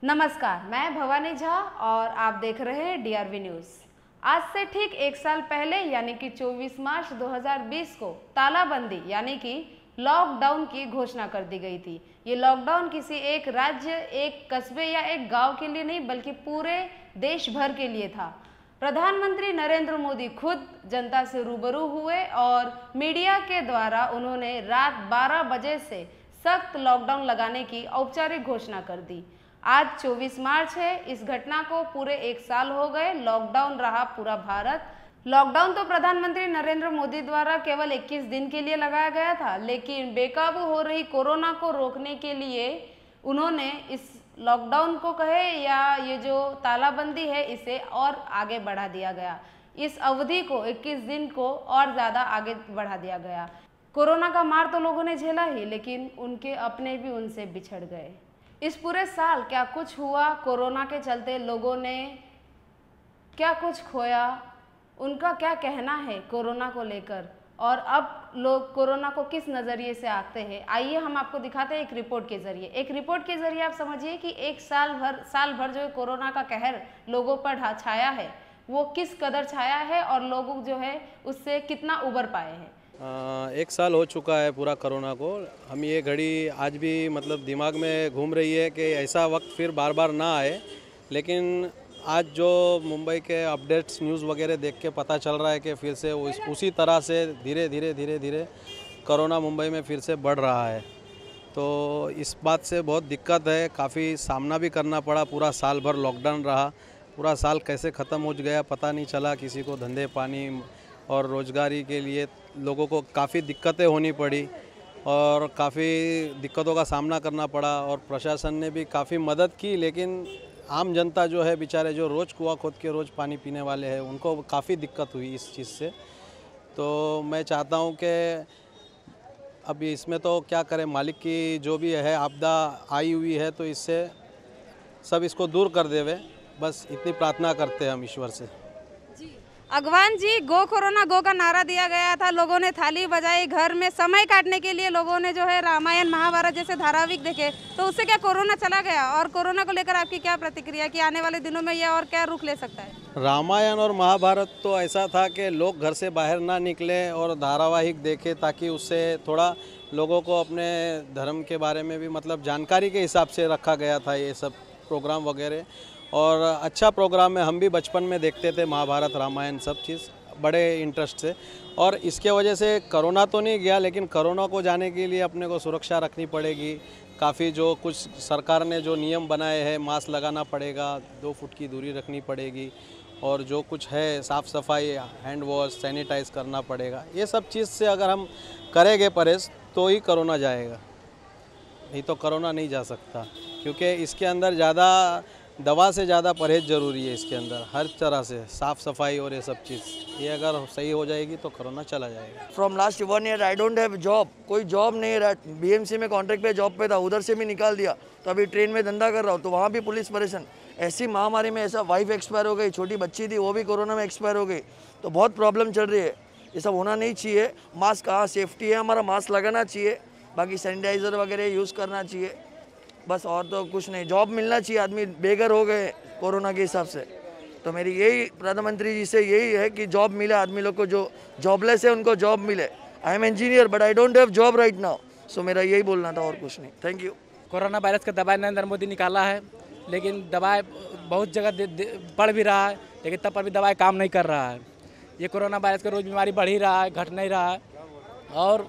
नमस्कार, मैं भवानी झा और आप देख रहे हैं डीआरवी न्यूज़। आज से ठीक एक साल पहले यानी कि 24 मार्च 2020 को तालाबंदी यानी कि लॉकडाउन की घोषणा कर दी गई थी। ये लॉकडाउन किसी एक राज्य, एक कस्बे या एक गांव के लिए नहीं बल्कि पूरे देश भर के लिए था। प्रधानमंत्री नरेंद्र मोदी खुद जनता से रूबरू हुए और मीडिया के द्वारा उन्होंने रात 12 बजे से सख्त लॉकडाउन लगाने की औपचारिक घोषणा कर दी। आज 24 मार्च है। इस घटना को पूरे एक साल हो गए। लॉकडाउन रहा पूरा भारत। लॉकडाउन तो प्रधानमंत्री नरेंद्र मोदी द्वारा केवल 21 दिन के लिए लगाया गया था, लेकिन बेकाबू हो रही कोरोना को रोकने के लिए उन्होंने इस लॉकडाउन को कहे या ये जो तालाबंदी है इसे और आगे बढ़ा दिया गया। इस अवधि को 21 दिन को और ज़्यादा आगे बढ़ा दिया गया। कोरोना का मार तो लोगों ने झेला ही, लेकिन उनके अपने भी उनसे बिछड़ गए। इस पूरे साल क्या कुछ हुआ, कोरोना के चलते लोगों ने क्या कुछ खोया, उनका क्या कहना है कोरोना को लेकर और अब लोग कोरोना को किस नज़रिए से आते हैं, आइए हम आपको दिखाते हैं एक रिपोर्ट के ज़रिए। एक रिपोर्ट के ज़रिए आप समझिए कि एक साल भर जो कोरोना का कहर लोगों पर छाया है वो किस कदर छाया है और लोग जो है उससे कितना उबर पाए हैं। एक साल हो चुका है पूरा कोरोना को। हम ये घड़ी आज भी मतलब दिमाग में घूम रही है कि ऐसा वक्त फिर बार बार ना आए, लेकिन आज जो मुंबई के अपडेट्स न्यूज़ वगैरह देख के पता चल रहा है कि फिर से उसी तरह से धीरे धीरे कोरोना मुंबई में फिर से बढ़ रहा है। तो इस बात से बहुत दिक्कत है, काफ़ी सामना भी करना पड़ा। पूरा साल भर लॉकडाउन रहा, पूरा साल कैसे ख़त्म हो गया पता नहीं चला। किसी को धंधे पानी और रोज़गारी के लिए लोगों को काफ़ी दिक्कतें होनी पड़ी और काफ़ी दिक्कतों का सामना करना पड़ा और प्रशासन ने भी काफ़ी मदद की, लेकिन आम जनता जो है बेचारे जो रोज़ कुआं खोद के रोज़ पानी पीने वाले हैं उनको काफ़ी दिक्कत हुई इस चीज़ से। तो मैं चाहता हूं कि अभी इसमें तो क्या करें, मालिक की जो भी है आपदा आई हुई है तो इससे सब इसको दूर कर देवे, बस इतनी प्रार्थना करते हैं हम ईश्वर से। अगवान जी, गो कोरोना गो का नारा दिया गया था, लोगों ने थाली बजाई, घर में समय काटने के लिए लोगों ने जो है रामायण महाभारत जैसे धारावाहिक देखे, तो उससे क्या कोरोना चला गया? और कोरोना को लेकर आपकी क्या प्रतिक्रिया कि आने वाले दिनों में यह और क्या रुख ले सकता है? रामायण और महाभारत तो ऐसा था कि लोग घर से बाहर ना निकले और धारावाहिक देखे ताकि उससे थोड़ा लोगों को अपने धर्म के बारे में भी मतलब जानकारी के हिसाब से रखा गया था ये सब प्रोग्राम वगैरह। और अच्छा प्रोग्राम है, हम भी बचपन में देखते थे महाभारत रामायण सब चीज़ बड़े इंटरेस्ट से। और इसके वजह से कोरोना तो नहीं गया, लेकिन कोरोना को जाने के लिए अपने को सुरक्षा रखनी पड़ेगी। काफ़ी जो कुछ सरकार ने जो नियम बनाए हैं, मास्क लगाना पड़ेगा, 2 फुट की दूरी रखनी पड़ेगी और जो कुछ है साफ़ सफाई, हैंड वॉश, सैनिटाइज करना पड़ेगा। ये सब चीज़ से अगर हम करेंगे परहेज़ तो ही कोरोना जाएगा, नहीं तो कोरोना नहीं जा सकता, क्योंकि इसके अंदर ज़्यादा दवा से ज़्यादा परहेज ज़रूरी है। इसके अंदर हर तरह से साफ़ सफाई और ये सब चीज़ ये अगर सही हो जाएगी तो कोरोना चला जाएगा। From last 1 year I don't have job, कोई जॉब नहीं रहा। बीएमसी में कॉन्ट्रैक्ट पे जॉब पे था, उधर से भी निकाल दिया, तो अभी ट्रेन में धंधा कर रहा हूँ, तो वहाँ भी पुलिस परेशान। ऐसी महामारी में ऐसा वाइफ एक्सपायर हो गई, छोटी बच्ची थी वो भी कोरोना में एक्सपायर हो गई, तो बहुत प्रॉब्लम चल रही है। ये सब होना नहीं चाहिए। मास्क कहाँ सेफ्टी है, हमारा मास्क लगाना चाहिए, बाकी सैनिटाइज़र वगैरह यूज़ करना चाहिए, बस और तो कुछ नहीं। जॉब मिलना चाहिए, आदमी बेघर हो गए कोरोना के हिसाब से। तो मेरी यही प्रधानमंत्री जी से यही है कि जॉब मिले आदमी लोग को, जो जॉबलेस है उनको जॉब मिले। I am engineer but I don't have job right now, so मेरा यही बोलना था और कुछ नहीं। Thank you. कोरोना वायरस का दवाई नरेंद्र मोदी निकाला है, लेकिन दवाई बहुत जगह बढ़ भी रहा है, लेकिन तब पर भी दवाई काम नहीं कर रहा है। ये कोरोना वायरस का रोज़ बीमारी बढ़ ही रहा है, घट नहीं रहा है, और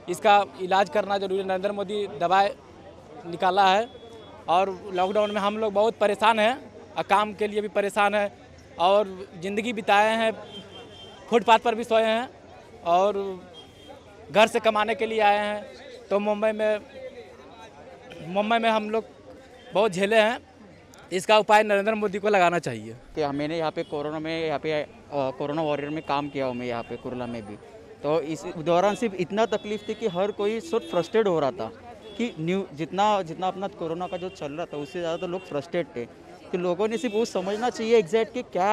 इसका इलाज करना जरूरी है। नरेंद्र मोदी दवाई निकाला है और लॉकडाउन में हम लोग बहुत परेशान हैं और काम के लिए भी परेशान हैं और ज़िंदगी बिताए हैं, फुटपाथ पर भी सोए हैं और घर से कमाने के लिए आए हैं। तो मुंबई में हम लोग बहुत झेले हैं। इसका उपाय नरेंद्र मोदी को लगाना चाहिए। कि मैंने यहाँ पे कोरोना वॉरियर में काम किया हूँ, मैं यहाँ पे कुरला में भी। तो इस दौरान सिर्फ इतना तकलीफ थी कि हर कोई सिर्फ फ्रस्ट्रेट हो रहा था कि जितना अपना कोरोना का जो चल रहा था उससे ज़्यादा तो लोग फ्रस्ट्रेट थे। कि लोगों ने सिर्फ वो समझना चाहिए एग्जैक्ट कि क्या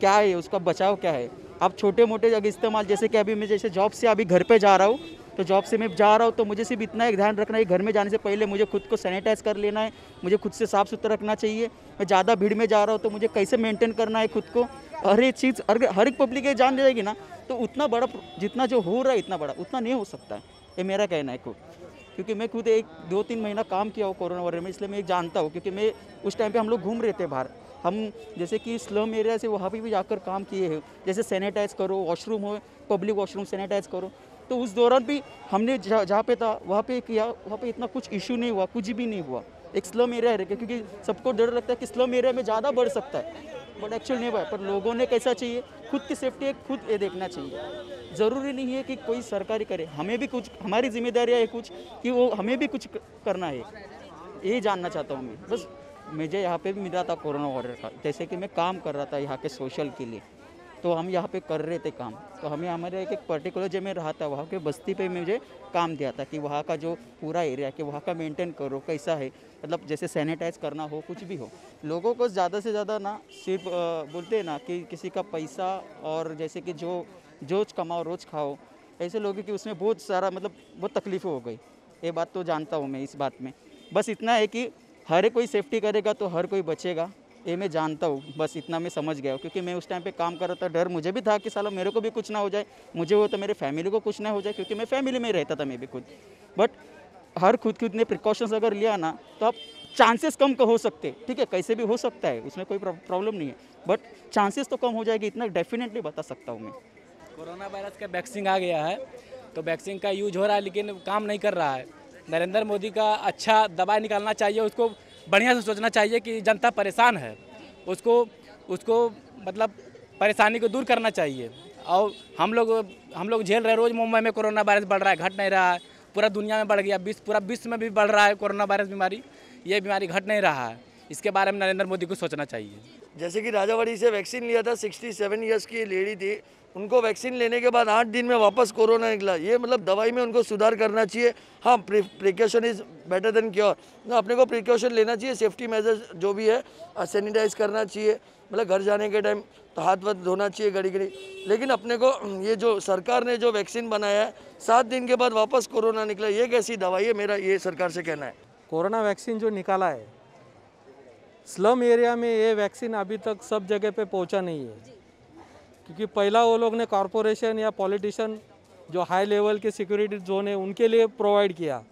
है उसका बचाव क्या है। अब छोटे मोटे अगर इस्तेमाल, जैसे कि अभी मैं जैसे जॉब से अभी घर पे जा रहा हूँ तो जॉब से मैं जा रहा हूँ तो मुझे सिर्फ इतना एक ध्यान रखना है, घर में जाने से पहले मुझे खुद को सैनिटाइज कर लेना है, मुझे खुद से साफ़ सुथरा रखना चाहिए। मैं ज़्यादा भीड़ में जा रहा हूँ तो मुझे कैसे मेंटेन करना है खुद को, हर एक चीज़ हर एक पब्लिक ये जान जाएगी ना, तो उतना बड़ा जितना जो हो रहा है इतना बड़ा उतना नहीं हो सकता है, ये मेरा कहना है खुद। क्योंकि मैं खुद 1-2-3 महीना काम किया हूँ कोरोना वॉरियर में, इसलिए मैं जानता हूँ। क्योंकि मैं उस टाइम पे हम लोग घूम रहे थे बाहर, हम जैसे कि स्लम एरिया से वहाँ पे भी जाकर काम किए हैं, जैसे सैनिटाइज़ करो, वॉशरूम हो, पब्लिक वॉशरूम सैनिटाइज़ करो। तो उस दौरान भी हमने जहाँ पे था वहाँ पे किया, वहाँ पे इतना कुछ इशू नहीं हुआ, कुछ भी नहीं हुआ। एक स्लम एरिया है, क्योंकि सबको डर लगता है कि स्लम एरिया में ज़्यादा बढ़ सकता है, बट एक्चुअल नहीं हुआ। पर लोगों ने कैसा चाहिए, खुद की सेफ्टी खुद ये देखना चाहिए। ज़रूरी नहीं है कि कोई सरकारी करे, हमें भी कुछ, हमारी जिम्मेदारियाँ है कुछ कि वो हमें भी कुछ करना है, ये जानना चाहता हूँ मैं। बस मुझे यहाँ पे भी मिला था कोरोना वॉरियर का, जैसे कि मैं काम कर रहा था यहाँ के सोशल के लिए, तो हम यहाँ पे कर रहे थे काम, तो हमें हमारे एक पर्टिकुलर जगह में रहा था, वहाँ के बस्ती पे मुझे काम दिया था कि वहाँ का जो पूरा एरिया कि वहाँ का मेंटेन करो, कैसा है, मतलब जैसे सैनिटाइज करना हो, कुछ भी हो। लोगों को ज़्यादा से ज़्यादा ना सिर्फ बोलते हैं ना कि किसी का पैसा और जैसे कि जो कमाओ रोज़ खाओ, ऐसे लोगों की उसमें बहुत सारा मतलब बहुत तकलीफ़ें हो गई। ये बात तो जानता हूँ मैं इस बात में। बस इतना है कि हर कोई सेफ्टी करेगा तो हर कोई बचेगा, ये मैं जानता हूँ। बस इतना मैं समझ गया हूँ, क्योंकि मैं उस टाइम पे काम कर रहा था। डर मुझे भी था कि साला मेरे को भी कुछ ना हो जाए, मुझे हो तो मेरे फैमिली को कुछ ना हो जाए, क्योंकि मैं फैमिली में रहता था मैं भी खुद। बट हर खुद ने प्रिकॉशंस अगर लिया ना तो आप चांसेस कम हो सकते, ठीक है, कैसे भी हो सकता है, उसमें कोई प्रॉब्लम नहीं है, बट चांसेस तो कम हो जाएगी, इतना डेफिनेटली बता सकता हूँ मैं। कोरोना वायरस का वैक्सीन आ गया है, तो वैक्सीन का यूज हो रहा है लेकिन काम नहीं कर रहा है। नरेंद्र मोदी का अच्छा दवाई निकालना चाहिए, उसको बढ़िया से सोचना चाहिए कि जनता परेशान है, उसको मतलब परेशानी को दूर करना चाहिए। और हम लोग झेल रहे हैं, रोज़ मुंबई में कोरोना वायरस बढ़ रहा है, घट नहीं रहा है। पूरा दुनिया में बढ़ गया, पूरा विश्व में भी बढ़ रहा है कोरोना वायरस बीमारी, ये बीमारी घट नहीं रहा है। इसके बारे में नरेंद्र मोदी को सोचना चाहिए। जैसे कि राजावाड़ी से वैक्सीन लिया था, 67 ईयर्स की लेडी थी, उनको वैक्सीन लेने के बाद 8 दिन में वापस कोरोना निकला। ये मतलब दवाई में उनको सुधार करना चाहिए। हाँ, precaution is better than cure, ना अपने को प्रिकॉशन लेना चाहिए, सेफ्टी मेजर्स जो भी है सैनिटाइज करना चाहिए, मतलब घर जाने के टाइम तो हाथ वाथ धोना चाहिए घड़ी। लेकिन अपने को ये जो सरकार ने जो वैक्सीन बनाया है, 7 दिन के बाद वापस कोरोना निकला, ये कैसी दवाई है, मेरा ये सरकार से कहना है। कोरोना वैक्सीन जो निकाला है, स्लम एरिया में ये वैक्सीन अभी तक सब जगह पे पहुंचा नहीं है, क्योंकि पहला वो लोग ने कॉरपोरेशन या पॉलिटिशियन जो हाई लेवल के सिक्योरिटी जोन है उनके लिए प्रोवाइड किया।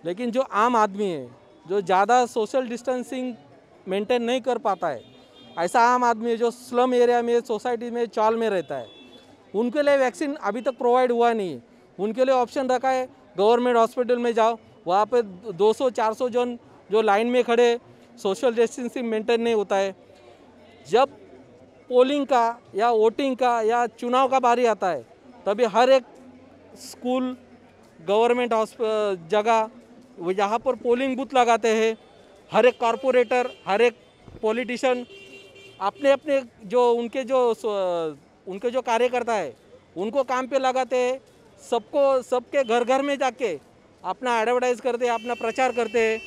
लेकिन जो आम आदमी है, जो ज़्यादा सोशल डिस्टेंसिंग मेंटेन नहीं कर पाता है, ऐसा आम आदमी है जो स्लम एरिया में, सोसाइटी में, चाल में रहता है, उनके लिए वैक्सीन अभी तक प्रोवाइड हुआ नहीं। उनके लिए ऑप्शन रखा है गवर्नमेंट हॉस्पिटल में जाओ, वहाँ पे 200-400 जन जो लाइन में खड़े, सोशल डिस्टेंसिंग मेंटेन नहीं होता है। जब पोलिंग का या वोटिंग का या चुनाव का बारी आता है, तभी हर एक स्कूल, गवर्नमेंट जगह जहाँ पर पोलिंग बूथ लगाते हैं, हर एक कॉरपोरेटर, हर एक पॉलिटिशियन अपने अपने जो उनके जो कार्यकर्ता है उनको काम पे लगाते हैं, सबके घर घर में जाके अपना एडवर्टाइज करते हैं, अपना प्रचार करते हैं।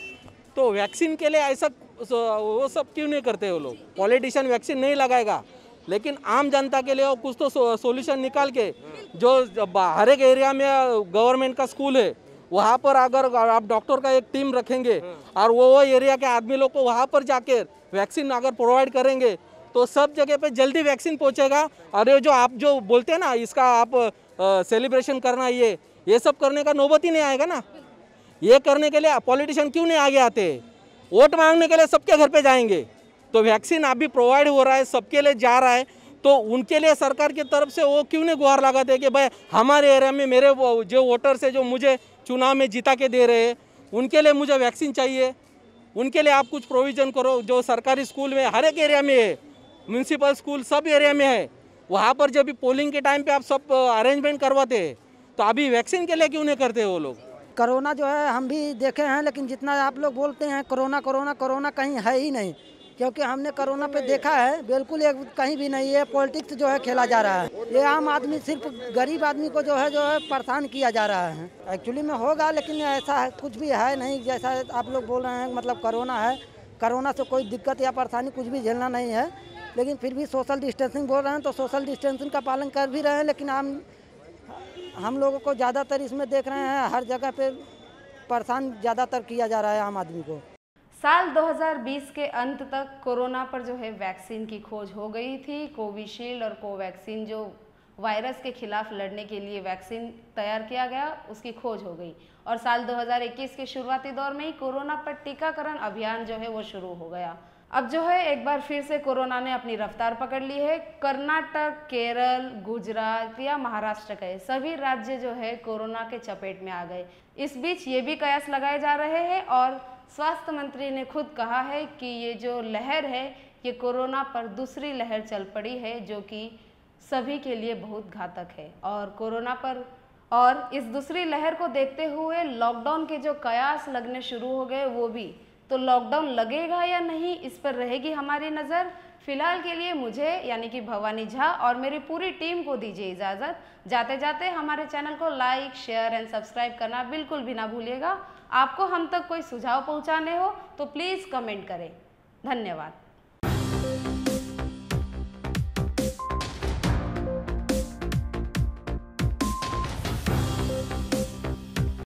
तो वैक्सीन के लिए ऐसा वो सब क्यों नहीं करते वो लोग? पॉलिटिशियन वैक्सीन नहीं लगाएगा, लेकिन आम जनता के लिए वो कुछ तो सॉल्यूशन निकाल के, जो हर एक एरिया में गवर्नमेंट का स्कूल है, वहाँ पर अगर आप डॉक्टर का एक टीम रखेंगे और वो एरिया के आदमी लोग को वहाँ पर जाके वैक्सीन अगर प्रोवाइड करेंगे, तो सब जगह पे जल्दी वैक्सीन पहुँचेगा। और ये जो आप जो बोलते हैं ना, इसका आप सेलिब्रेशन करना, ये सब करने का नौबत ही नहीं आएगा ना। ये करने के लिए पॉलिटिशियन क्यों नहीं आगे आते? वोट मांगने के लिए सबके घर पे जाएंगे। तो वैक्सीन अभी प्रोवाइड हो रहा है, सबके लिए जा रहा है, तो उनके लिए सरकार की तरफ से वो क्यों नहीं गुहार लगाते कि भाई हमारे एरिया में मेरे जो वोटर्स है, जो मुझे चुनाव में जिता के दे रहे हैं, उनके लिए मुझे वैक्सीन चाहिए, उनके लिए आप कुछ प्रोविज़न करो। जो सरकारी स्कूल में हर एक एरिया में है, म्यूनसिपल स्कूल सब एरिया में है, वहाँ पर जब भी पोलिंग के टाइम पे आप सब अरेंजमेंट करवाते हैं, तो अभी वैक्सीन के लिए क्यों नहीं करते वो लोग? कोरोना जो है हम भी देखे हैं, लेकिन जितना आप लोग बोलते हैं कोरोना कहीं है ही नहीं, क्योंकि हमने कोरोना पे देखा है बिल्कुल कहीं भी नहीं है। पॉलिटिक्स जो है खेला जा रहा है, ये आम आदमी, सिर्फ गरीब आदमी को जो है परेशान किया जा रहा है। एक्चुअली में होगा, लेकिन ऐसा कुछ भी है नहीं जैसा आप लोग बोल रहे हैं। मतलब कोरोना है, कोरोना से कोई दिक्कत या परेशानी कुछ भी झेलना नहीं है, लेकिन फिर भी सोशल डिस्टेंसिंग बोल रहे हैं तो सोशल डिस्टेंसिंग का पालन कर भी रहे हैं। लेकिन हम लोगों को ज़्यादातर इसमें देख रहे हैं हर जगह पे परेशान ज़्यादातर किया जा रहा है आम आदमी को। साल 2020 के अंत तक कोरोना पर जो है वैक्सीन की खोज हो गई थी। कोविशील्ड और कोवैक्सीन जो वायरस के खिलाफ लड़ने के लिए वैक्सीन तैयार किया गया, उसकी खोज हो गई और साल 2021 के शुरुआती दौर में ही कोरोना पर टीकाकरण अभियान जो है वो शुरू हो गया। अब जो है एक बार फिर से कोरोना ने अपनी रफ्तार पकड़ ली है। कर्नाटक, केरल, गुजरात या महाराष्ट्र के सभी राज्य जो है कोरोना के चपेट में आ गए। इस बीच ये भी कयास लगाए जा रहे हैं और स्वास्थ्य मंत्री ने खुद कहा है कि ये जो लहर है ये कोरोना पर दूसरी लहर चल पड़ी है जो कि सभी के लिए बहुत घातक है और कोरोना पर और इस दूसरी लहर को देखते हुए लॉकडाउन के जो कयास लगने शुरू हो गए वो भी, तो लॉकडाउन लगेगा या नहीं इस पर रहेगी हमारी नज़र। फिलहाल के लिए मुझे यानी कि भवानी झा और मेरी पूरी टीम को दीजिए इजाज़त। जाते जाते हमारे चैनल को लाइक, शेयर एंड सब्सक्राइब करना बिल्कुल भी ना भूलिएगा। आपको हम तक कोई सुझाव पहुंचाने हो तो प्लीज़ कमेंट करें। धन्यवाद।